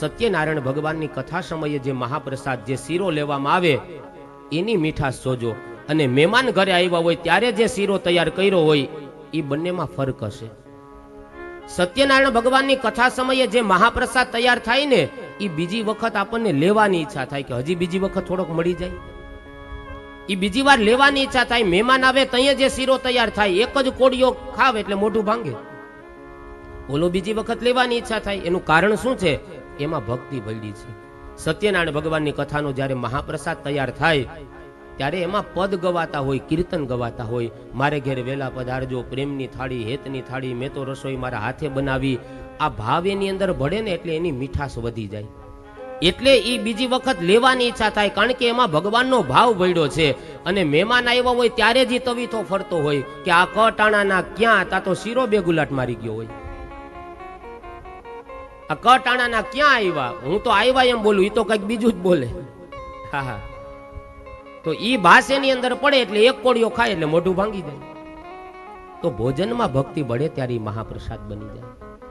સત્યનારાયણ ભગવાનની કથા સમયે જે મહાપ્રસાદ જે શીરો લેવામાં આવે એની મીઠાશ જોજો, અને મહેમાન ઘરે આવ્યા હોય ત્યારે જે શીરો તૈયાર કર્યો હોય એ બંનેમાં ફરક હશે. સત્યનારાયણ ભગવાનની કથા સમયે જે મહાપ્રસાદ તૈયાર થાય ને એ બીજી વખત આપણને લેવાની ઈચ્છા થાય કે હજી બીજી વખત થોડોક મળી જાય, એ બીજી વાર લેવાની ઈચ્છા થાય. મહેમાન આવે ત્યાં જે શીરો તૈયાર થાય એક જ કોડિયો ખાવ એટલે મોઢું ભાંગે, ઓલો બીજી વખત લેવાની ઈચ્છા થાય. એનું કારણ શું છે? એમાં ભક્તિ ભળી છે. સત્યનારાયણ ભગવાનની કથાનો જ્યારે મહાપ્રસાદ તૈયાર થાય ત્યારે એમાં પદ ગવાતા હોય, કીર્તન ગવાતા હોય, મારે ઘેર વેલા પધારજો, પ્રેમની થાળી, હેતની થાળી, મેં તો રસોઈ મારા હાથે બનાવી. આ ભાવ એની અંદર ભળે ને એટલે એની મીઠાશ વધી જાય, એટલે એ બીજી વખત લેવાની ઈચ્છા થાય, કારણ કે એમાં ભગવાનનો ભાવ ભળ્યો છે. અને મહેમાન આવ્યા હોય ત્યારે જ તવીથો ફરતો હોય કે આ કટાણાના ક્યાં, તા તો શીરો બે ગુલાટ મારી ગયો હોય. આ કટાણાના ક્યાં આવ્યા, હું તો આવ્યા એમ બોલું, એ તો કઈક બીજું જ બોલે. હા હા, તો ઈ ભાષાની અંદર પડે એટલે એક કોળિયો ખાય એટલે મોઢું ભાંગી જાય. તો ભોજનમાં ભક્તિ बढ़े ત્યારે મહાપ્રસાદ બની જાય.